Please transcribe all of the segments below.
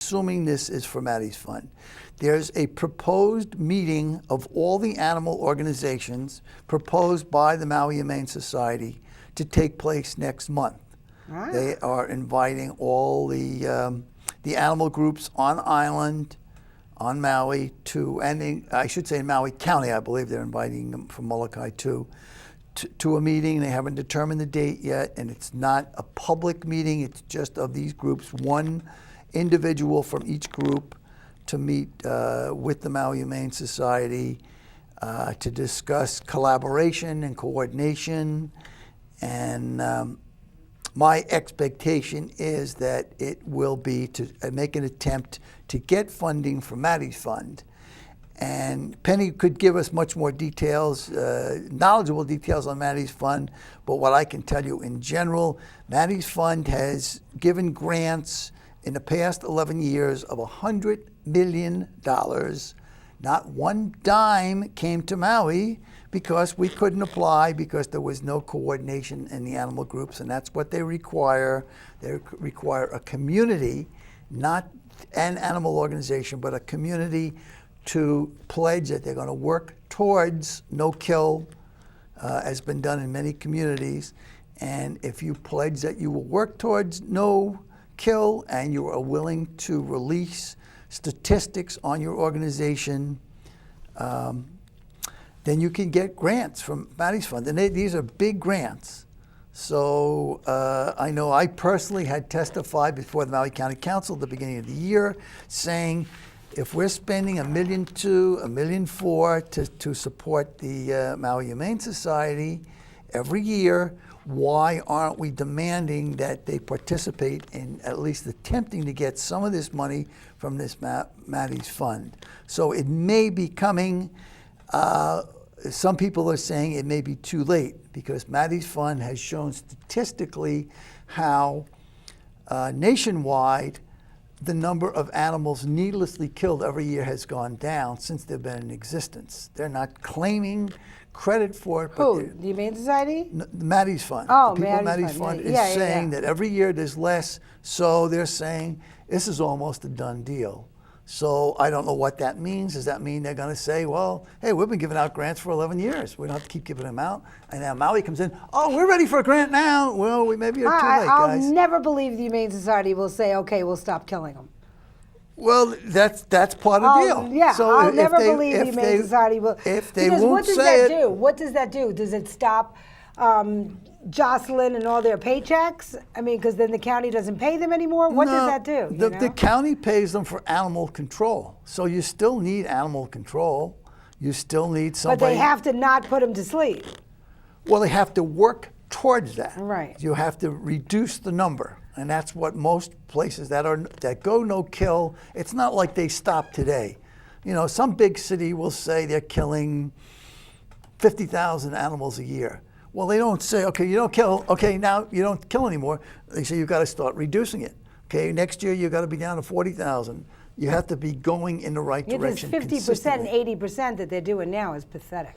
assuming this is for Maddie's fund. There's a proposed meeting of all the animal organizations proposed by the Maui Humane Society to take place next month. Ah. They are inviting all the animal groups on island, on Maui, I should say in Maui County, I believe they're inviting them from Molokai too, to a meeting. They haven't determined the date yet, and it's not a public meeting. It's just of these groups, one individual from each group to meet with the Maui Humane Society to discuss collaboration and coordination. And my expectation is that it will be to make an attempt to get funding from Maddie's fund. And Penny could give us much more details, knowledgeable details on Maddie's fund, but what I can tell you in general, Maddie's fund has given grants in the past 11 years of $100 million. Not one dime came to Maui because we couldn't apply because there was no coordination in the animal groups, and that's what they require. They require a community, not an animal organization, but a community to pledge that they're going to work towards no kill, has been done in many communities. And if you pledge that you will work towards no kill and you are willing to release statistics on your organization, then you can get grants from Maddie's Fund. And these are big grants. So I know I personally had testified before the Maui County Council at the beginning of the year saying, if we're spending $1.2 million, $1.4 million to support the Maui Humane Society every year, why aren't we demanding that they participate in at least attempting to get some of this money from this Maddie's Fund? So it may be coming. Some people are saying it may be too late because Maddie's Fund has shown statistically how nationwide the number of animals needlessly killed every year has gone down since they've been in existence. They're not claiming credit for it. Who? The Humane Society? Maddie's Fund. Oh, the people at Maddie's Fund is saying that every year there's less, so they're saying this is almost a done deal. So I don't know what that means. Does that mean they're going to say, well, hey, we've been giving out grants for 11 years. We don't have to keep giving them out. And now Maui comes in, oh, we're ready for a grant now. Well, we maybe are too late, guys. I'll never believe the Humane Society will say, okay, we'll stop killing them. Well, that's part of the deal. Yeah, so I'll never believe the Humane Society will. If they because won't what does say that do? What does that do? Does it stop Jocelyn and all their paychecks? I mean, because then the county doesn't pay them anymore? What does that do? The county pays them for animal control. So you still need animal control. You still need somebody. But they have to not put them to sleep. Well, they have to work towards that. Right. You have to reduce the number. And that's what most places that go no kill, it's not like they stop today. You know, some big city will say they're killing 50,000 animals a year. Well, they don't say, okay, you don't kill, okay, now you don't kill anymore. They say you've got to start reducing it. Okay, next year you've got to be down to 40,000. You have to be going in the right direction. This 50% and 80% that they're doing now is pathetic.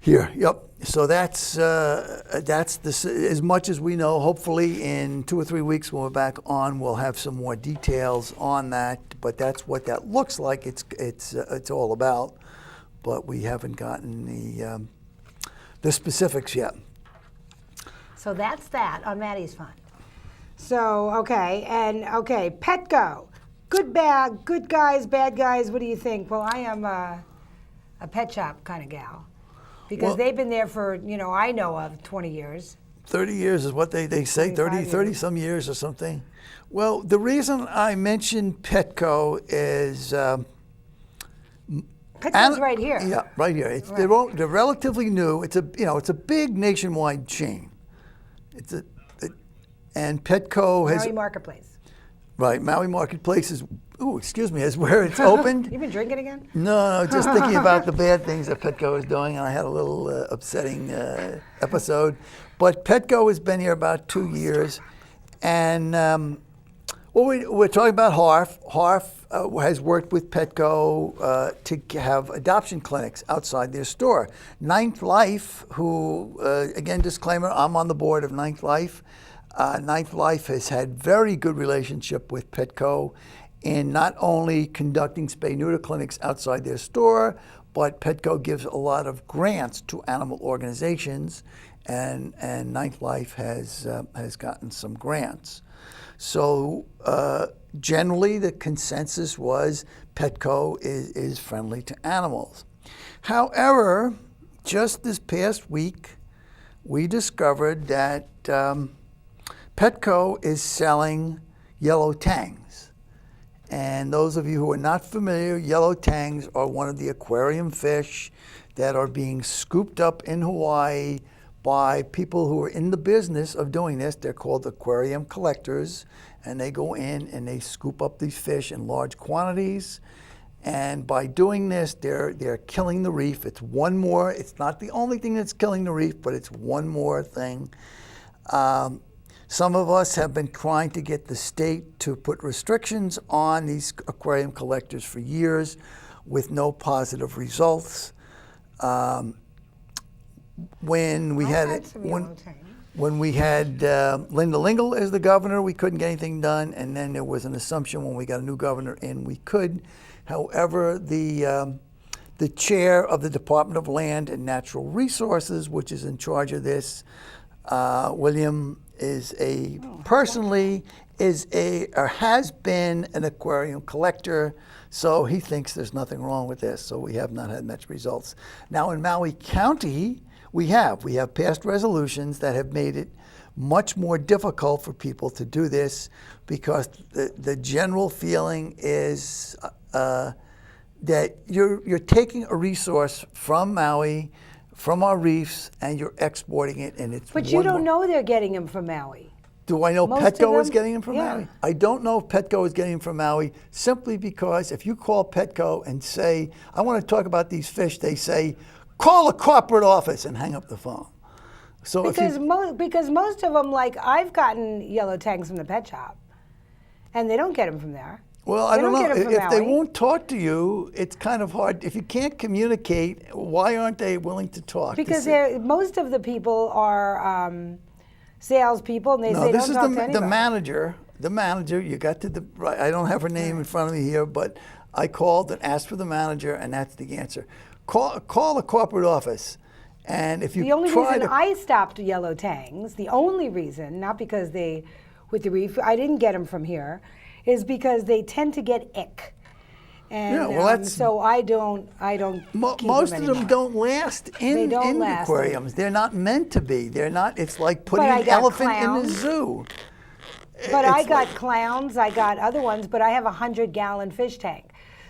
Here, yep. So that's as much as we know. Hopefully in 2 or 3 weeks when we're back on, we'll have some more details on that. But that's what that looks like. It's all about. But we haven't gotten the specifics yet. So that's that on Maddie's Fund. So okay, Petco, good guys, bad guys. What do you think? Well, I am a pet shop kind of gal. Because they've been there for, I know of 20 years. 30 years is what they say, 30 some years or something. Well, the reason I mentioned Petco is... Petco's right here. Yeah, right here. They're relatively new. It's a big nationwide chain. And Petco has... Maui Marketplace. Right, Maui Marketplace is where it's opened. You been drinking again? No, just thinking about the bad things that Petco is doing, and I had a little upsetting episode. But Petco has been here about 2 years, and we're talking about Harf. Harf has worked with Petco to have adoption clinics outside their store. Ninth Life, who, again, disclaimer, I'm on the board of Ninth Life. Ninth Life has had very good relationship with Petco, in not only conducting spay-neuter clinics outside their store, but Petco gives a lot of grants to animal organizations, and Ninth Life has gotten some grants. So generally, the consensus was Petco is friendly to animals. However, just this past week, we discovered that Petco is selling yellow tangs. And those of you who are not familiar, yellow tangs are one of the aquarium fish that are being scooped up in Hawaii by people who are in the business of doing this. They're called aquarium collectors, and they go in and they scoop up these fish in large quantities. And by doing this, they're killing the reef. It's one more. It's not the only thing that's killing the reef, but it's one more thing. Some of us have been trying to get the state to put restrictions on these aquarium collectors for years, with no positive results. When we had Linda Lingle as the governor, we couldn't get anything done, and then there was an assumption when we got a new governor in, we could. However, the chair of the Department of Land and Natural Resources, which is in charge of this, William, has been an aquarium collector, so he thinks there's nothing wrong with this. So we have not had much results. Now in Maui County, we have passed resolutions that have made it much more difficult for people to do this, because the general feeling is that you're taking a resource from Maui, from our reefs, and you're exporting it, and it's. But you don't know they're getting them from Maui. Do I know Petco is getting them from yeah. Maui? I don't know if Petco is getting them from Maui, simply because if you call Petco and say, I want to talk about these fish, they say, call the corporate office, and hang up the phone. So because most of them, like I've gotten yellow tangs from the pet shop, and they don't get them from there. Well, I don't know. If they won't talk to you, it's kind of hard. If you can't communicate, why aren't they willing to talk? Because most of the people are salespeople, and they say don't talk to anybody. The manager. You got to right. I don't have her name in front of me here, but I called and asked for the manager, and that's the answer. Call the corporate office, and if you the only reason I stopped yellow tangs, the only reason, not because with the reef, I didn't get them from here, is because they tend to get ick. And yeah, well, that's, so I don't most of them don't last in aquariums. They're not meant to be. They're not. It's like putting an elephant in a zoo. But I got clowns. I got other ones. But I have a 100-gallon fish tank.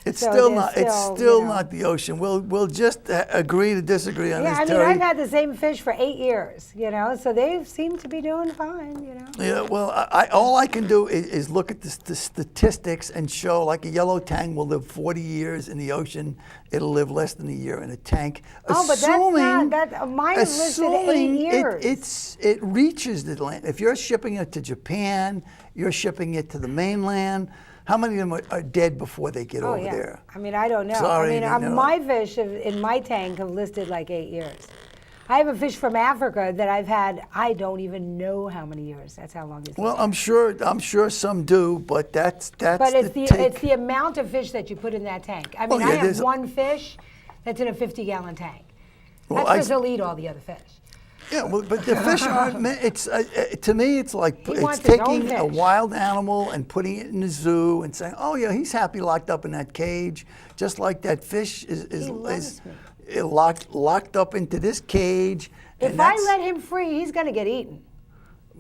It's still not. It's still not the ocean. We'll just agree to disagree on this. Yeah, I mean, Teri. I've had the same fish for 8 years. So they seem to be doing fine. Yeah. Well, all I can do is look at the statistics and show, like, a yellow tang will live 40 years in the ocean. It'll live less than a year in a tank. Oh, but that's not. Mine is listed 8 years. It reaches the land. If you're shipping it to Japan, you're shipping it to the mainland. How many of them are dead before they get over there? I mean, I don't know. Sorry, my fish in my tank have listed like 8 years. I have a fish from Africa that I've had, I don't even know how many years. That's how long it's been. Well, I'm sure some do, but that's But it's the amount of fish that you put in that tank. I mean, I have one fish that's in a 50-gallon tank. Well, that's because he'll eat all the other fish. Yeah, well, but the fish aren't. To me, it's like it's taking a wild animal and putting it in a zoo and saying, "Oh yeah, he's happy locked up in that cage," just like that fish is locked up into this cage. If I let him free, he's going to get eaten.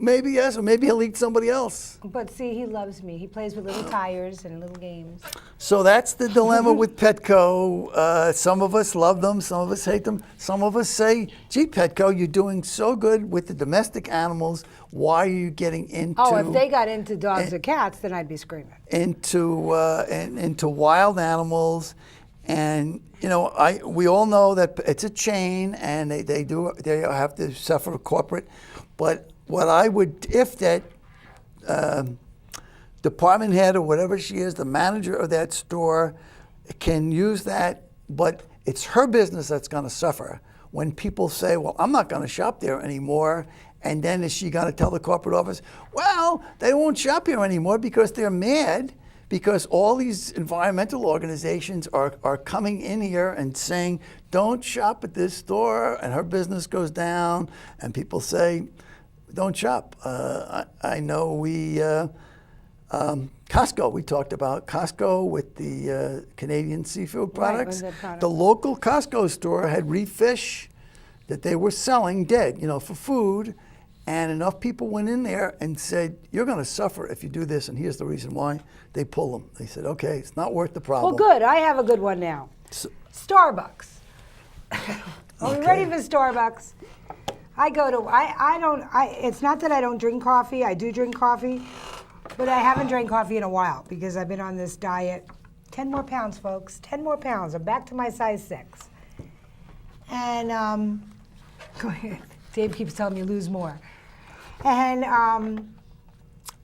Maybe yes, or maybe he'll eat somebody else. But see, he loves me. He plays with little tires and little games. So that's the dilemma with Petco. Some of us love them, some of us hate them. Some of us say, gee, Petco, you're doing so good with the domestic animals. Why are you getting into... Oh, if they got into dogs or cats, then I'd be screaming. Into wild animals. And, we all know that it's a chain, and they have to suffer corporate. But what I would, if that department head or whatever she is, the manager of that store, can use that, but it's her business that's going to suffer. When people say, well, I'm not going to shop there anymore, and then is she going to tell the corporate office, well, they won't shop here anymore because they're mad because all these environmental organizations are coming in here and saying, don't shop at this store, and her business goes down, and people say, don't shop. I know Costco, we talked about Costco with the Canadian seafood products. with the product. The local Costco store had reef fish that they were selling dead, for food. And enough people went in there and said, you're going to suffer if you do this, and here's the reason why. They pull them. They said, okay, it's not worth the problem. Well, good. I have a good one now. Starbucks. Are we ready for Starbucks? I go to, it's not that I don't drink coffee. I do drink coffee, but I haven't drank coffee in a while because I've been on this diet. 10 more pounds, folks. 10 more pounds. I'm back to my size 6. And go ahead. Dave keeps telling me lose more. And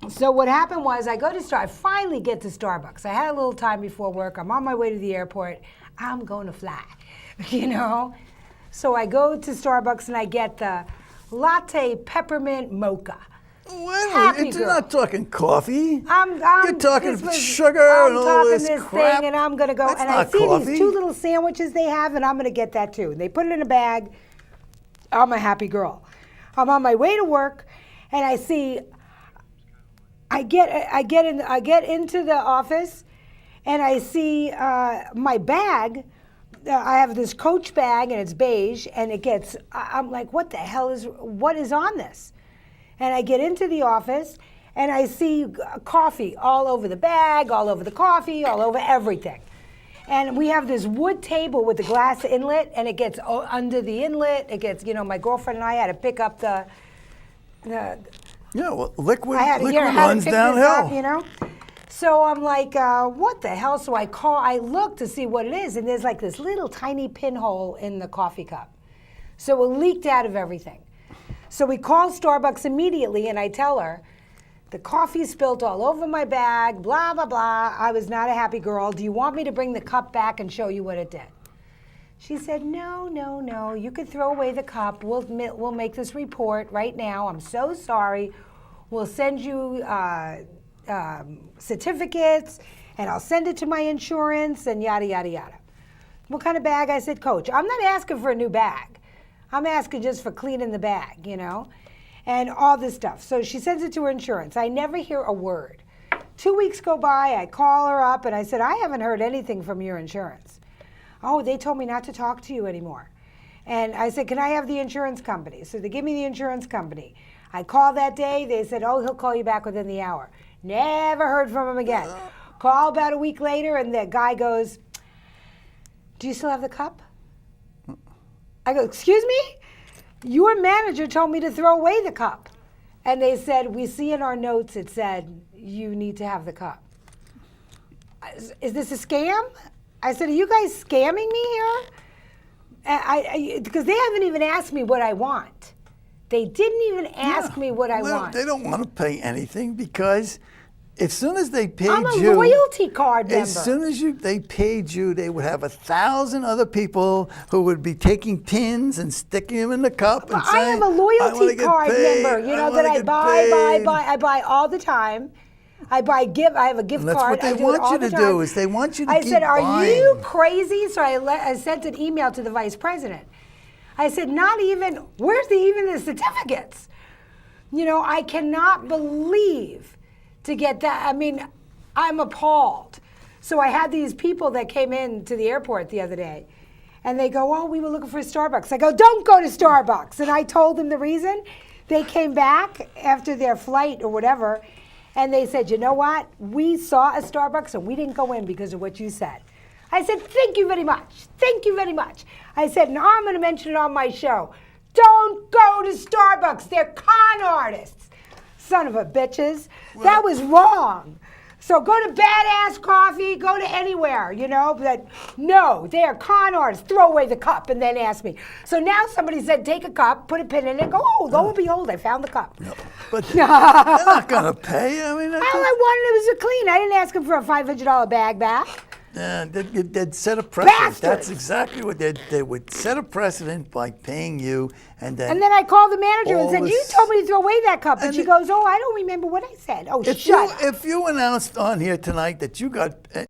so what happened was I finally get to Starbucks. I had a little time before work. I'm on my way to the airport. I'm going to fly, So I go to Starbucks and I get the latte peppermint mocha. Well, you're not talking coffee. You're talking sugar and all this crap. Thing, and I'm going to go. That's and not I see coffee. these 2 little sandwiches they have, and I'm going to get that too. And they put it in a bag. I'm a happy girl. I'm on my way to work, and I see. I get into the office, and I see my bag. I have this Coach bag, and it's beige, and I'm like, what is on this? And I get into the office, and I see coffee all over the bag, all over the coffee, all over everything. And we have this wood table with the glass inlet, and it gets under the inlet. It gets, my girlfriend and I had to pick up the liquid runs downhill. So I'm like, what the hell? So I look to see what it is, and there's like this little tiny pinhole in the coffee cup. So it leaked out of everything. So we call Starbucks immediately, and I tell her, the coffee spilled all over my bag, blah, blah, blah. I was not a happy girl. Do you want me to bring the cup back and show you what it did? She said, no. You could throw away the cup. We'll make this report right now. I'm so sorry. We'll send you certificates, and I'll send it to my insurance, and yada, yada, yada. What kind of bag? I said, Coach, I'm not asking for a new bag. I'm asking just for cleaning the bag, and all this stuff. So she sends it to her insurance. I never hear a word. 2 weeks go by, I call her up, and I said, I haven't heard anything from your insurance. Oh, they told me not to talk to you anymore. And I said, can I have the insurance company? So they give me the insurance company. I called that day. They said, oh, he'll call you back within the hour. Never heard from him again. Call about a week later, and the guy goes, do you still have the cup? I go, excuse me? Your manager told me to throw away the cup. And they said, we see in our notes it said, you need to have the cup. Is this a scam? I said, are you guys scamming me here? Because they haven't even asked me what I want. They didn't even ask me what I want. They don't want to pay anything because as soon as they paid I'm a you, loyalty card member. As soon as they paid you, they would have 1,000 other people who would be taking pins and sticking them in the cup and saying, I am a loyalty card member, that I buy all the time. I have a gift that's card. What they want you to do is they want you to I keep said, are buying. you crazy? So I sent an email to the vice president. I said, where's even the certificates? I cannot believe to get that. I mean, I'm appalled. So I had these people that came in to the airport the other day, and they go, oh, we were looking for a Starbucks. I go, don't go to Starbucks. And I told them the reason. They came back after their flight or whatever, and they said, you know what? We saw a Starbucks, and we didn't go in because of what you said. I said, thank you very much. Thank you very much. I said, now I'm going to mention it on my show. Don't go to Starbucks. They're con artists. Son of a bitches. That was wrong. So go to Badass Coffee, go to anywhere, but no, they are con artists. Throw away the cup and then ask me. So now somebody said, take a cup, put a pin in it, go, oh, lo and behold, I found the cup. No, but they're not going to pay. I mean, all I wanted was a clean. I didn't ask them for a $500 bag back. They'd set a precedent. Bastards! That's exactly what they would set a precedent by paying you, and then. And then I called the manager and all said, this- "You told me to throw away that cup." And And she it- goes, "Oh, I don't remember what I said." Oh, If shut up. you announced on here tonight that you got